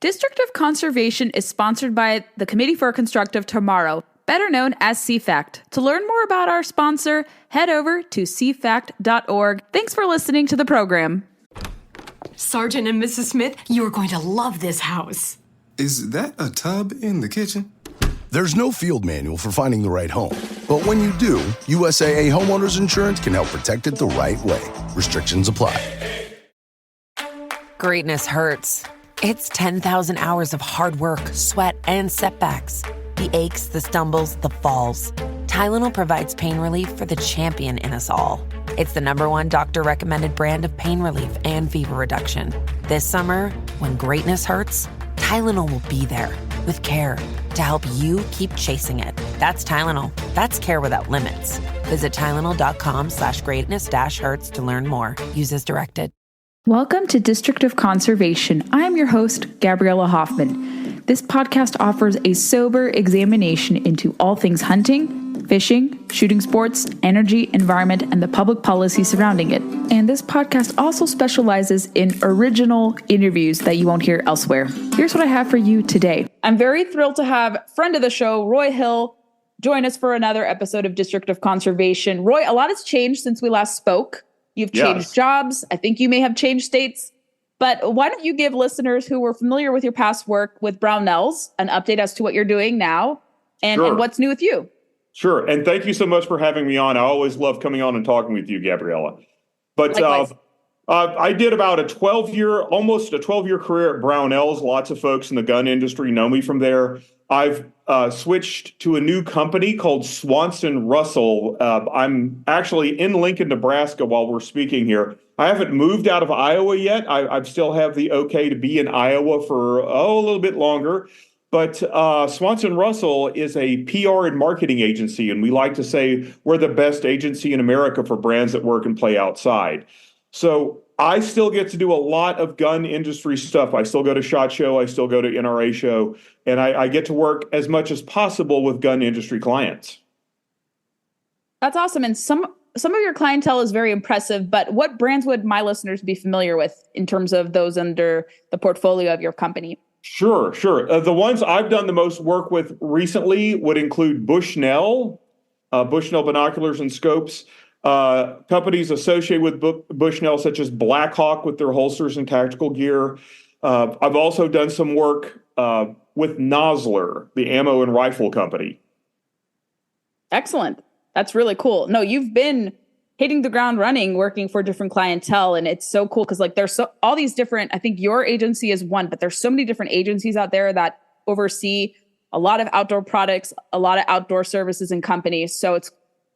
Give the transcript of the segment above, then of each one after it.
District of Conservation is sponsored by the Committee for a Constructive Tomorrow, better known as CFACT. To learn more about our sponsor, head over to cfact.org. Thanks for listening to the program. Sergeant and Mrs. Smith, you are going to love this house. Is that a tub in the kitchen? There's no field manual for finding the right home. But when you do, USAA Homeowners Insurance can help protect it the right way. Restrictions apply. Greatness hurts. It's 10,000 hours of hard work, sweat, and setbacks. The aches, the stumbles, the falls. Tylenol provides pain relief for the champion in us all. It's the #1 doctor-recommended brand of pain relief and fever reduction. This summer, when greatness hurts, Tylenol will be there with care to help you keep chasing it. That's Tylenol. That's care without limits. Visit Tylenol.com/greatness-hurts to learn more. Use as directed. Welcome to District of Conservation. I am your host, Gabriella Hoffman. This podcast offers a sober examination into all things hunting, fishing, shooting sports, energy, environment, and the public policy surrounding it. And this podcast also specializes in original interviews that you won't hear elsewhere. Here's what I have for you today. I'm very thrilled to have friend of the show, Roy Hill, join us for another episode of District of Conservation. Roy, a lot has changed since we last spoke. You've changed jobs. I think you may have changed states. But why don't you give listeners who were familiar with your past work with Brownells an update as to what you're doing now and what's new with you? Sure. And thank you so much for having me on. I always love coming on and talking with you, Gabriella. But I did about almost a 12-year career at Brownells. Lots of folks in the gun industry know me from there. I've switched to a new company called Swanson Russell. I'm actually in Lincoln, Nebraska while we're speaking here. I haven't moved out of Iowa yet. I still have the okay to be in Iowa for a little bit longer. But Swanson Russell is a PR and marketing agency, and we like to say we're the best agency in America for brands that work and play outside. So I still get to do a lot of gun industry stuff. I still go to SHOT Show. I still go to NRA Show. And I get to work as much as possible with gun industry clients. That's awesome. And some of your clientele is very impressive, but what brands would my listeners be familiar with in terms of those under the portfolio of your company? Sure. The ones I've done the most work with recently would include Bushnell binoculars and scopes, companies associated with Bushnell, such as Blackhawk with their holsters and tactical gear. I've also done some work with Nosler, the ammo and rifle company. Excellent. That's really cool. No, you've been hitting the ground running, working for different clientele. And it's so cool because there's all these different, I think your agency is one, but there's so many different agencies out there that oversee a lot of outdoor products, a lot of outdoor services and companies. So it's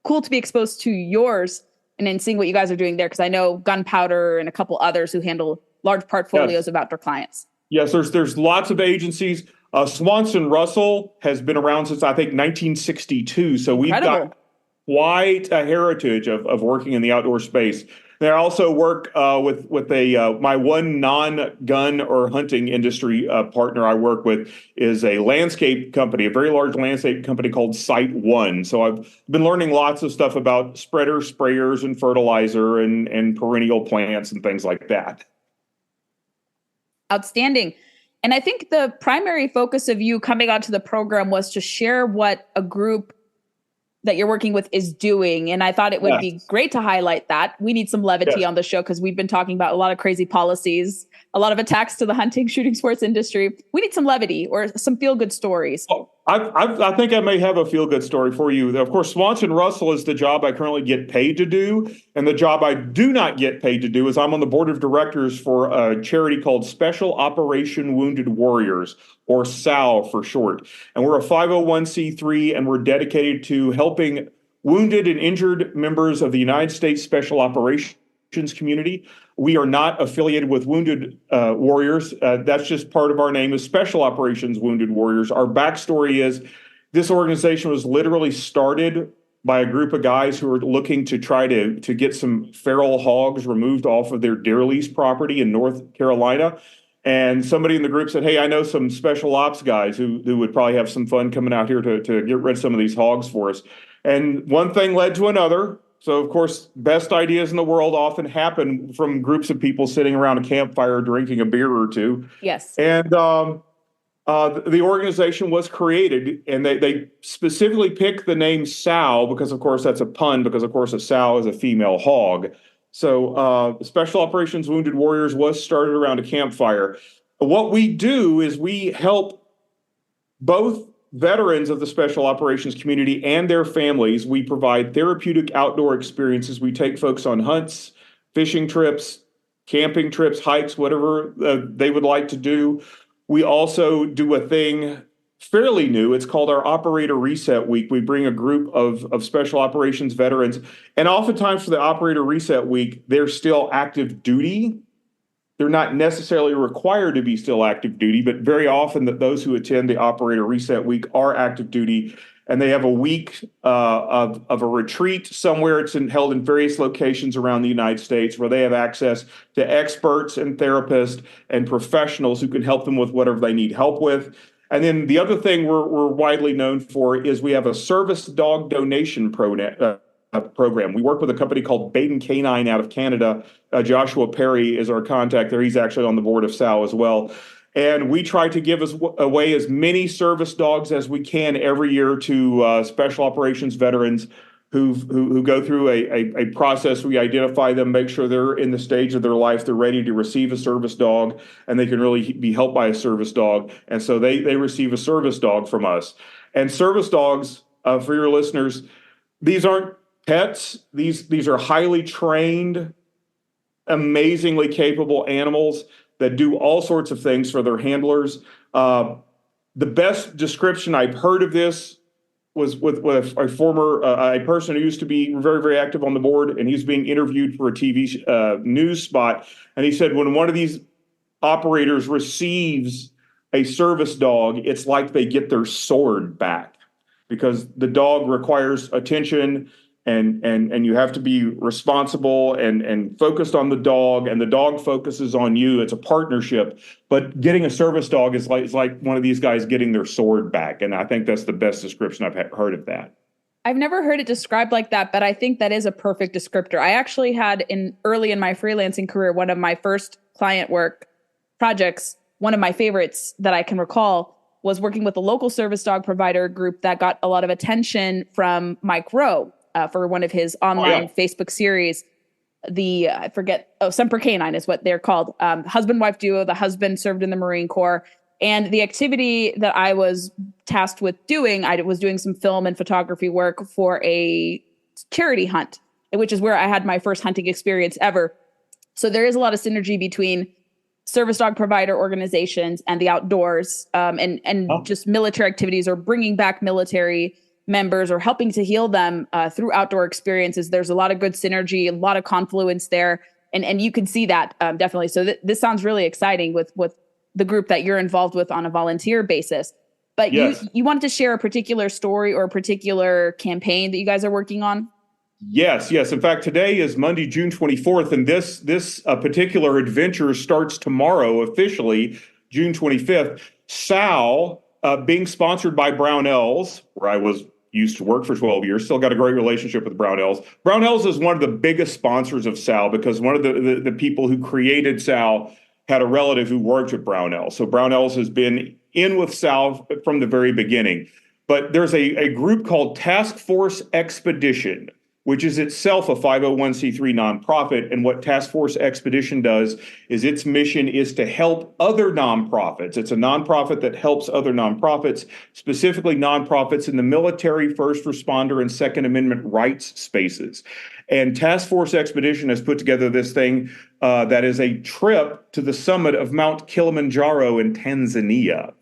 cool to be exposed to yours and then seeing what you guys are doing there. Because I know Gunpowder and a couple others who handle large portfolios of outdoor clients. Yes, there's lots of agencies. Swanson Russell has been around since, I think, 1962. So we've got quite a heritage of working in the outdoor space. I also work with my one non-gun or hunting industry partner I work with is a landscape company, a very large landscape company called Site One. So I've been learning lots of stuff about spreaders, sprayers, and fertilizer and perennial plants and things like that. Outstanding. And I think the primary focus of you coming onto the program was to share what a group that you're working with is doing. And I thought it would be great to highlight that. We need some levity on the show because we've been talking about a lot of crazy policies, a lot of attacks to the hunting, shooting sports industry. We need some levity or some feel-good stories. Oh, I think I may have a feel-good story for you. Of course, Swanson Russell is the job I currently get paid to do. And the job I do not get paid to do is I'm on the board of directors for a charity called Special Operation Wounded Warriors, or SOWW for short. And we're a 501c3, and we're dedicated to helping wounded and injured members of the United States Special Operations community. We are not affiliated with Wounded Warriors. That's just part of our name is Special Operations Wounded Warriors. Our backstory is this organization was literally started by a group of guys who were looking to try to get some feral hogs removed off of their deer lease property in North Carolina. And somebody in the group said, hey, I know some special ops guys who would probably have some fun coming out here to get rid of some of these hogs for us. And one thing led to another. So, of course, best ideas in the world often happen from groups of people sitting around a campfire drinking a beer or two. Yes. And the organization was created, and they specifically picked the name SOW because, of course, that's a pun, because, of course, a sow is a female hog. So Special Operations Wounded Warriors was started around a campfire. What we do is we help both veterans of the special operations community and their families. We provide therapeutic outdoor experiences. We take folks on hunts, fishing trips, camping trips, hikes, whatever they would like to do. We also do a thing fairly new. It's called our Operator Reset Week. We bring a group of special operations veterans, and oftentimes for the Operator Reset Week, they're still active duty. They're not necessarily required to be still active duty, but very often that those who attend the Operator Reset Week are active duty, and they have a week of a retreat somewhere. It's held in various locations around the United States where they have access to experts and therapists and professionals who can help them with whatever they need help with. And then the other thing we're widely known for is we have a service dog donation program. We work with a company called Baden Canine out of Canada. Joshua Perry is our contact there. He's actually on the board of SOW as well. And we try to give away as many service dogs as we can every year to special operations veterans who go through a process. We identify them, make sure they're in the stage of their life they're ready to receive a service dog, and they can really be helped by a service dog. And so they receive a service dog from us. And service dogs, for your listeners, these aren't pets. These are highly trained, amazingly capable animals that do all sorts of things for their handlers. The best description I've heard of this was with a former a person who used to be very, very active on the board, and he's being interviewed for a TV news spot. And he said, when one of these operators receives a service dog, it's like they get their sword back, because the dog requires attention, and you have to be responsible and focused on the dog, and the dog focuses on you. It's a partnership. But getting a service dog is like one of these guys getting their sword back. And I think that's the best description I've heard of that. I've never heard it described like that, but I think that is a perfect descriptor. I actually had early in my freelancing career, one of my first client work projects, one of my favorites that I can recall, was working with a local service dog provider group that got a lot of attention from Mike Rowe. For one of his online Facebook series, Semper Canine is what they're called. Husband-wife duo. The husband served in the Marine Corps. And the activity that I was tasked with doing, I was doing some film and photography work for a charity hunt, which is where I had my first hunting experience ever. So there is a lot of synergy between service dog provider organizations and the outdoors, and just military activities, or bringing back military members or helping to heal them through outdoor experiences. There's a lot of good synergy, a lot of confluence there. And you can see that definitely. So this sounds really exciting with the group that you're involved with on a volunteer basis. But yes, you wanted to share a particular story or a particular campaign that you guys are working on? Yes. In fact, today is Monday, June 24th, and this particular adventure starts tomorrow, officially, June 25th. SOW, being sponsored by Brownells, where I used to work for 12 years, still got a great relationship with Brownells. Brownells is one of the biggest sponsors of SOW, because one of the people who created SOW had a relative who worked with Brownells. So Brownells has been in with SOW from the very beginning. But there's a group called Task Force Expedition, which is itself a 501c3 nonprofit. And what Task Force Expedition does is its mission is to help other nonprofits. It's a nonprofit that helps other nonprofits, specifically nonprofits in the military, first responder, and Second Amendment rights spaces. And Task Force Expedition has put together this thing that is a trip to the summit of Mount Kilimanjaro in Tanzania.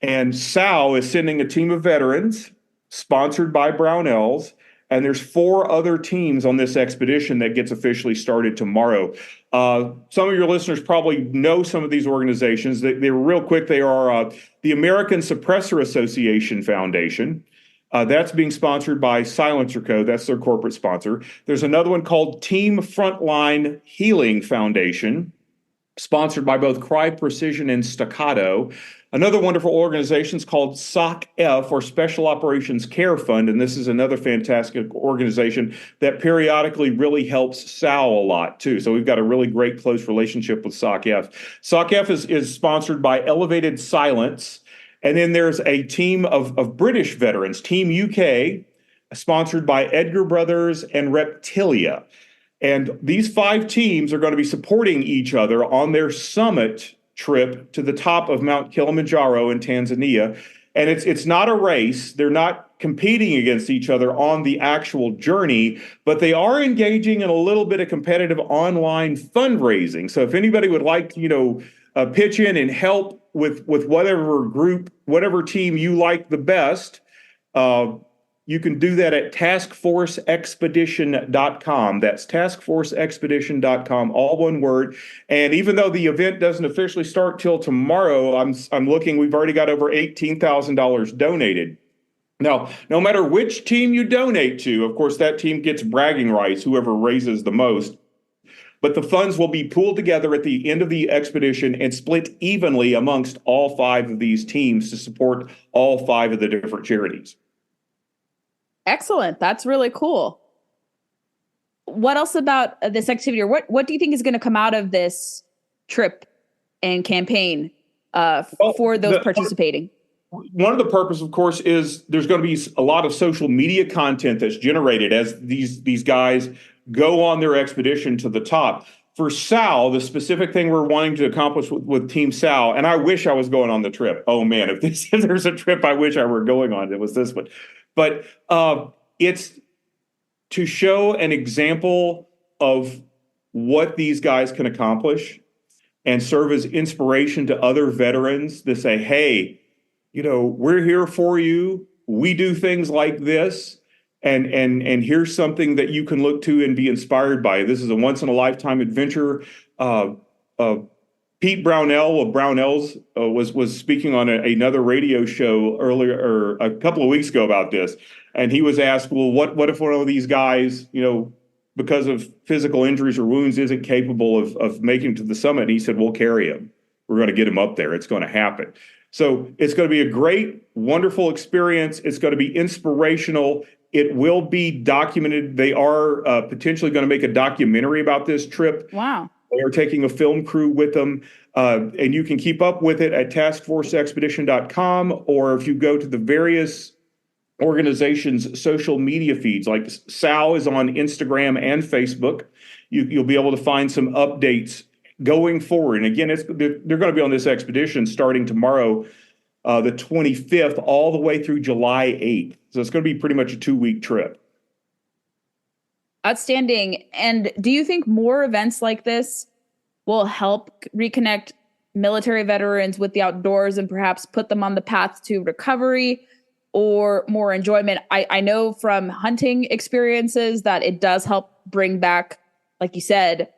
And SOW is sending a team of veterans sponsored by Brownells. And there's 4 other teams on this expedition that gets officially started tomorrow. Some of your listeners probably know some of these organizations. They're real quick. They are the American Suppressor Association Foundation. That's being sponsored by Silencer Co. That's their corporate sponsor. There's another one called Team Frontline Healing Foundation, sponsored by both Cry Precision and Staccato. Another wonderful organization is called SOCF, or Special Operations Care Fund, and this is another fantastic organization that periodically really helps SOWW a lot too. So we've got a really great close relationship with SOCF. SOCF is sponsored by Elevated Silence, and then there's a team of British veterans, Team UK, sponsored by Edgar Brothers and Reptilia. And these 5 teams are going to be supporting each other on their summit trip to the top of Mount Kilimanjaro in Tanzania. And it's not a race. They're not competing against each other on the actual journey, but they are engaging in a little bit of competitive online fundraising. So if anybody would like to, pitch in and help with whatever group, whatever team you like the best, you can do that at taskforceexpedition.com. That's taskforceexpedition.com, all one word. And even though the event doesn't officially start till tomorrow, I'm looking, we've already got over $18,000 donated. Now, no matter which team you donate to, of course, that team gets bragging rights, whoever raises the most. But the funds will be pooled together at the end of the expedition and split evenly amongst all 5 of these teams to support all 5 of the different charities. Excellent. That's really cool. What else about this activity, or what do you think is going to come out of this trip and campaign for those participating? One of the purposes, of course, is there's going to be a lot of social media content that's generated as these guys go on their expedition to the top. For SOWW, the specific thing we're wanting to accomplish with Team SOWW, and I wish I was going on the trip. Oh man, if there's a trip I wish I were going on, it was this one. But it's to show an example of what these guys can accomplish and serve as inspiration to other veterans to say, hey, we're here for you. We do things like this. And here's something that you can look to and be inspired by. This is a once-in-a-lifetime adventure. Pete Brownell of Brownells was speaking on another radio show earlier, or a couple of weeks ago, about this, and he was asked, "Well, what if one of these guys, because of physical injuries or wounds, isn't capable of making it to the summit?" And he said, "We'll carry him. We're going to get him up there. It's going to happen." So it's going to be a great, wonderful experience. It's going to be inspirational. It will be documented. They are potentially going to make a documentary about this trip. Wow. They are taking a film crew with them, and you can keep up with it at taskforceexpedition.com, or if you go to the various organizations' social media feeds, like SOWW is on Instagram and Facebook, you'll be able to find some updates going forward. And again, they're going to be on this expedition starting tomorrow, the 25th, all the way through July 8th. So it's going to be pretty much a 2-week trip. Outstanding. And do you think more events like this will help reconnect military veterans with the outdoors and perhaps put them on the path to recovery or more enjoyment? I know from hunting experiences that it does help bring back, like you said,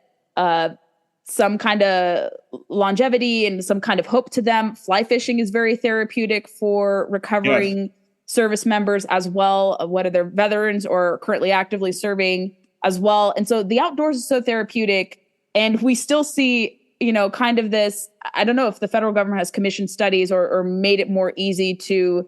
some kind of longevity and some kind of hope to them. Fly fishing is very therapeutic for recovering service members as well, whether they're veterans or currently actively serving as well. And so the outdoors is so therapeutic, and we still see, kind of this, I don't know if the federal government has commissioned studies or made it more easy to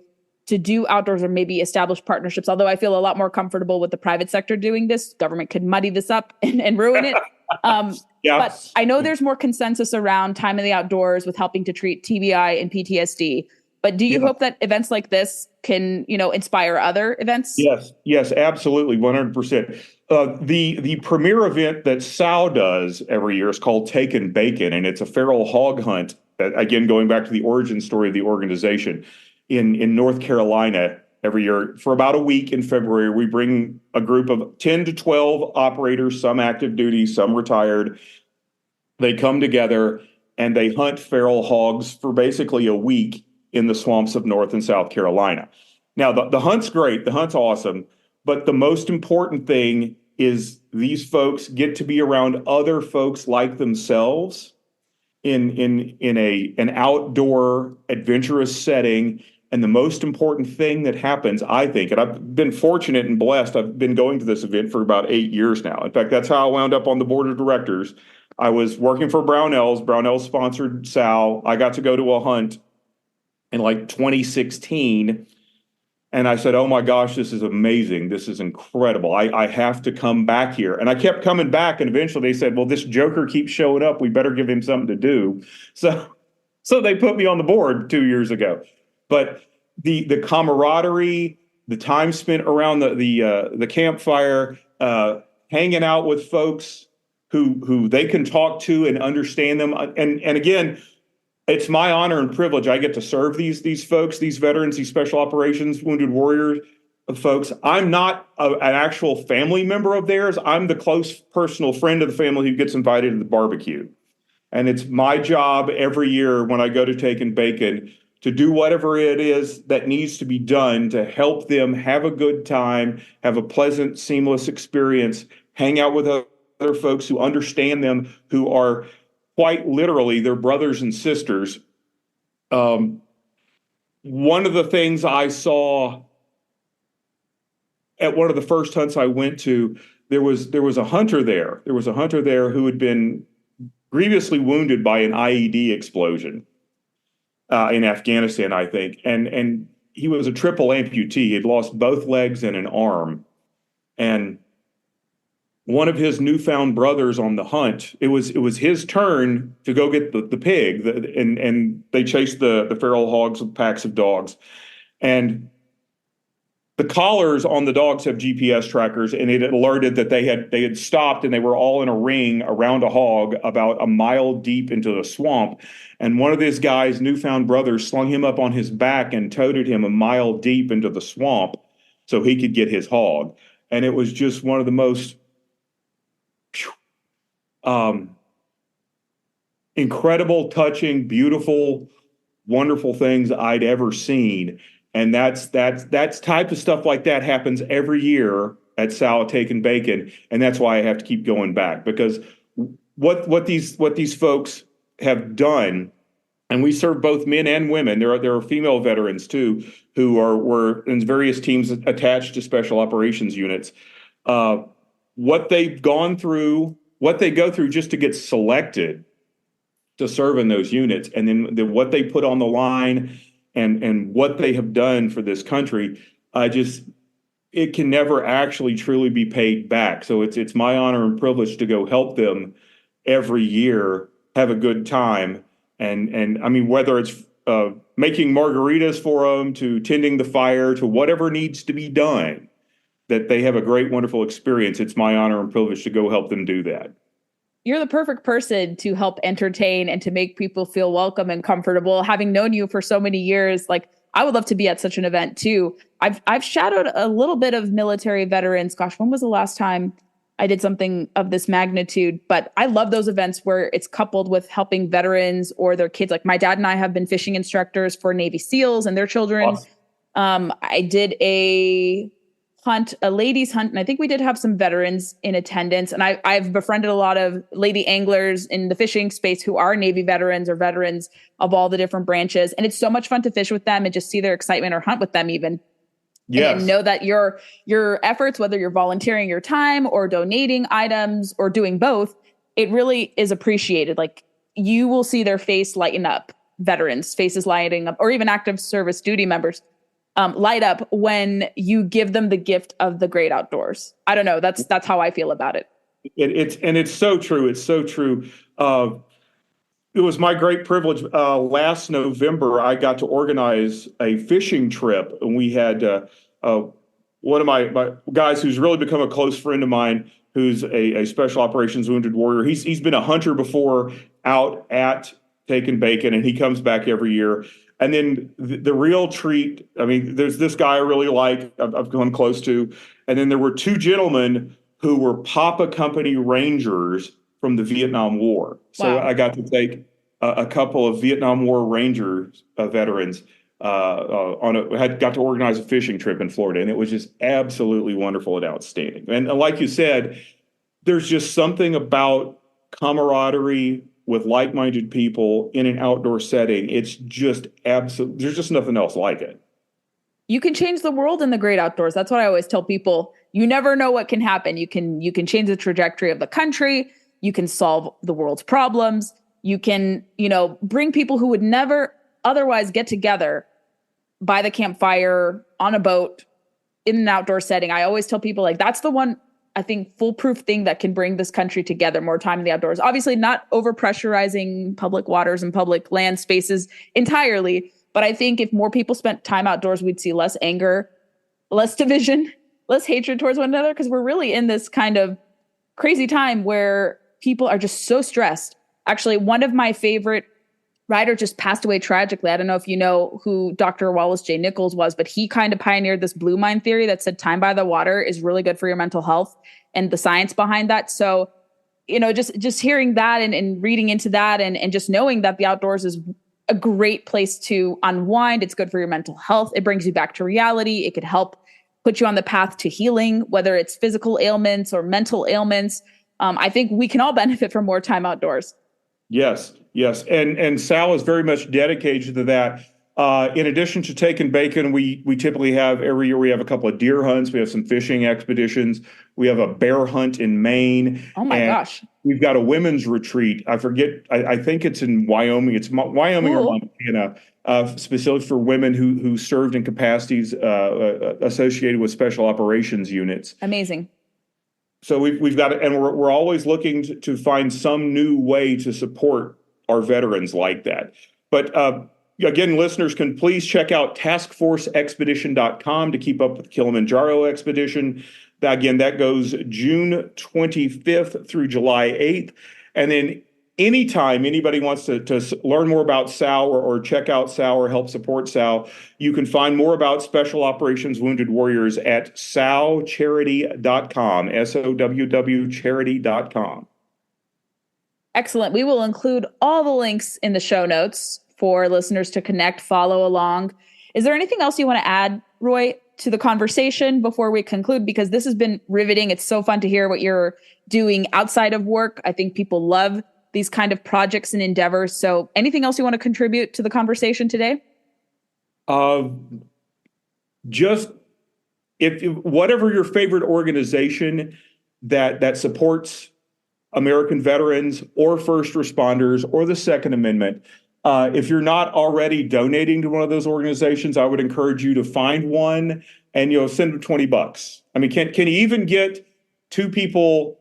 do outdoors, or maybe establish partnerships. Although I feel a lot more comfortable with the private sector doing this. Government could muddy this up and ruin it. But I know there's more consensus around time in the outdoors with helping to treat TBI and PTSD. But do you hope that events like this can, inspire other events? Yes, absolutely, 100%. The premier event that SOWW does every year is called Take and Bacon, and it's a feral hog hunt. Again, going back to the origin story of the organization, in North Carolina every year for about a week in February. We bring a group of 10 to 12 operators, some active duty, some retired. They come together and they hunt feral hogs for basically a week in the swamps of North and South Carolina. Now, the hunt's great. The hunt's awesome. But the most important thing is these folks get to be around other folks like themselves in an outdoor adventurous setting. And the most important thing that happens, I think, and I've been fortunate and blessed, I've been going to this event for about 8 years now. In fact, that's how I wound up on the board of directors. I was working for Brownells. Brownells sponsored SOWW. I got to go to a hunt in like 2016. And I said, oh my gosh, this is amazing. This is incredible. I have to come back here. And I kept coming back. And eventually they said, well, this joker keeps showing up. We better give him something to do. So they put me on the board 2 years ago. But the camaraderie, the time spent around the campfire, hanging out with folks who they can talk to and understand them. And again, it's my honor and privilege. I get to serve these folks, these veterans, these special operations, wounded warriors folks. I'm not an actual family member of theirs. I'm the close personal friend of the family who gets invited to the barbecue. And it's my job every year when I go to Taking Bacon to do whatever it is that needs to be done to help them have a good time, have a pleasant, seamless experience, hang out with other folks who understand them, who are quite literally their brothers and sisters. One of the things I saw at one of the first hunts I went to, there was a hunter there. There was a hunter there who had been grievously wounded by an IED explosion in Afghanistan, I think. And he was a triple amputee. He had lost both legs and an arm. And one of his newfound brothers on the hunt, it was his turn to go get the pig, and they chased the feral hogs with packs of dogs. And the collars on the dogs have GPS trackers, and it alerted that they had stopped and they were all in a ring around a hog about a mile deep into the swamp. And one of this guy's newfound brothers slung him up on his back and toted him a mile deep into the swamp so he could get his hog. And it was just one of the most incredible, touching, beautiful, wonderful things I'd ever seen. And that's type of stuff like that happens every year at SOWW Taking Bacon, and that's why I have to keep going back, because what these folks have done, and we serve both men and women. There are female veterans too who were in various teams attached to special operations units. What they've gone through, what they go through just to get selected to serve in those units, and then what they put on the line. And what they have done for this country, it can never actually truly be paid back. So it's my honor and privilege to go help them every year have a good time. And I mean, whether it's making margaritas for them, to tending the fire, to whatever needs to be done, that they have a great, wonderful experience. It's my honor and privilege to go help them do that. You're the perfect person to help entertain and to make people feel welcome and comfortable. Having known you for so many years, like, I would love to be at such an event too. I've shadowed a little bit of military veterans. Gosh, when was the last time I did something of this magnitude? But I love those events where it's coupled with helping veterans or their kids. Like, my dad and I have been fishing instructors for Navy SEALs and their children. Awesome. I did a ladies hunt, and I think we did have some veterans in attendance. And I've befriended a lot of lady anglers in the fishing space who are Navy veterans or veterans of all the different branches. And it's so much fun to fish with them and just see their excitement, or hunt with them even. Yes. And know that your efforts, whether you're volunteering your time or donating items or doing both, it really is appreciated. Like, you will see their face lighten up, veterans' faces lighting up, or even active service duty members light up when you give them the gift of the great outdoors. I don't know. That's how I feel about it. It's so true. It's so true. It was my great privilege. Last November, I got to organize a fishing trip, and we had one of my guys who's really become a close friend of mine, who's a special operations wounded warrior. He's been a hunter before out at Taking Bacon, and he comes back every year. And then the real treat, I mean, there's this guy I really like, I've gone close to. And then there were two gentlemen who were Papa Company Rangers from the Vietnam War. So wow. I got to take a couple of Vietnam War Rangers veterans got to organize a fishing trip in Florida. And it was just absolutely wonderful and outstanding. And like you said, there's just something about camaraderie with like-minded people in an outdoor setting. It's just absolute. There's just nothing else like it. You can change the world in the great outdoors. That's what I always tell people. You never know what can happen. You can change the trajectory of the country. You can solve the world's problems. You can, bring people who would never otherwise get together by the campfire, on a boat, in an outdoor setting, I always tell people, like, that's the one, I think, foolproof thing that can bring this country together, more time in the outdoors. Obviously not over pressurizing public waters and public land spaces entirely. But I think if more people spent time outdoors, we'd see less anger, less division, less hatred towards one another, because we're really in this kind of crazy time where people are just so stressed. Actually, one of my favorite writers just passed away tragically. I don't know if you know who Dr. Wallace J. Nichols was, but he kind of pioneered this blue mind theory that said time by the water is really good for your mental health, and the science behind that. So, just hearing that and reading into that and just knowing that the outdoors is a great place to unwind. It's good for your mental health. It brings you back to reality. It could help put you on the path to healing, whether it's physical ailments or mental ailments. I think we can all benefit from more time outdoors. Yes. And Sal is very much dedicated to that. In addition to taking bacon, we typically have every year, we have a couple of deer hunts. We have some fishing expeditions. We have a bear hunt in Maine. Oh my gosh. We've got a women's retreat. I forget. I think it's in Wyoming. It's Wyoming or Montana, specifically for women who served in capacities associated with special operations units. Amazing. So we've got it, and we're always looking to find some new way to support our veterans like that. But again, listeners can please check out taskforceexpedition.com to keep up with the Kilimanjaro expedition. Again, that goes June 25th through July 8th. And then anytime anybody wants to learn more about SOW or check out SOW or help support SOW, you can find more about Special Operations Wounded Warriors at SOWcharity.com, SOWW charity.com. Excellent. We will include all the links in the show notes for listeners to connect, follow along. Is there anything else you want to add, Roy, to the conversation before we conclude? Because this has been riveting. It's so fun to hear what you're doing outside of work. I think people love these kind of projects and endeavors. So anything else you want to contribute to the conversation today? Just if whatever your favorite organization that supports American veterans or first responders or the Second Amendment, if you're not already donating to one of those organizations, I would encourage you to find one and send them $20. I mean, can you even get two people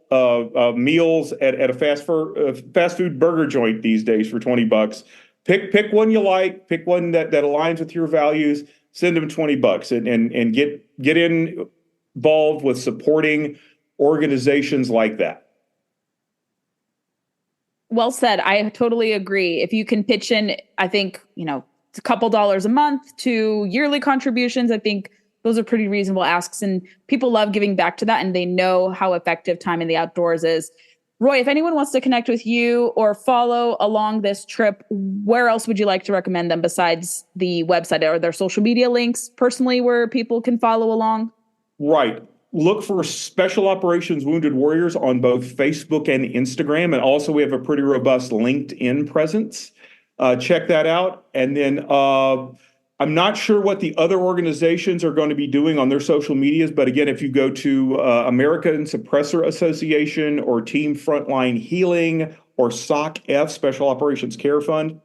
meals at a fast food burger joint these days for $20? Pick one you like, pick one that aligns with your values. Send them $20 and get involved with supporting organizations like that. Well said. I totally agree. If you can pitch in, I think, it's a couple dollars a month to yearly contributions. I think those are pretty reasonable asks, and people love giving back to that, and they know how effective time in the outdoors is. Roy, if anyone wants to connect with you or follow along this trip, where else would you like to recommend them besides the website? Are there social media links personally where people can follow along? Right. Look for Special Operations Wounded Warriors on both Facebook and Instagram. And also we have a pretty robust LinkedIn presence. Check that out. And then I'm not sure what the other organizations are going to be doing on their social medias. But again, if you go to American Suppressor Association or Team Frontline Healing or SOCF, Special Operations Care Fund,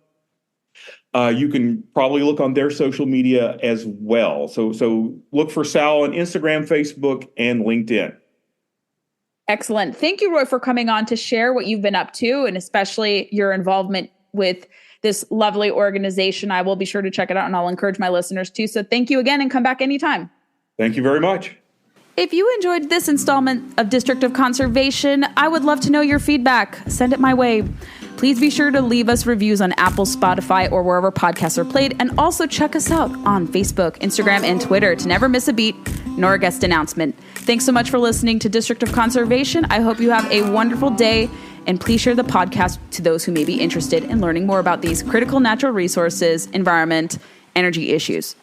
you can probably look on their social media as well. So look for Sal on Instagram, Facebook, and LinkedIn. Excellent. Thank you, Roy, for coming on to share what you've been up to, and especially your involvement with this lovely organization. I will be sure to check it out, and I'll encourage my listeners to. So thank you again, and come back anytime. Thank you very much. If you enjoyed this installment of District of Conservation, I would love to know your feedback. Send it my way. Please be sure to leave us reviews on Apple, Spotify, or wherever podcasts are played, and also check us out on Facebook, Instagram, and Twitter to never miss a beat nor a guest announcement. Thanks so much for listening to District of Conservation. I hope you have a wonderful day, and please share the podcast to those who may be interested in learning more about these critical natural resources, environment, energy issues.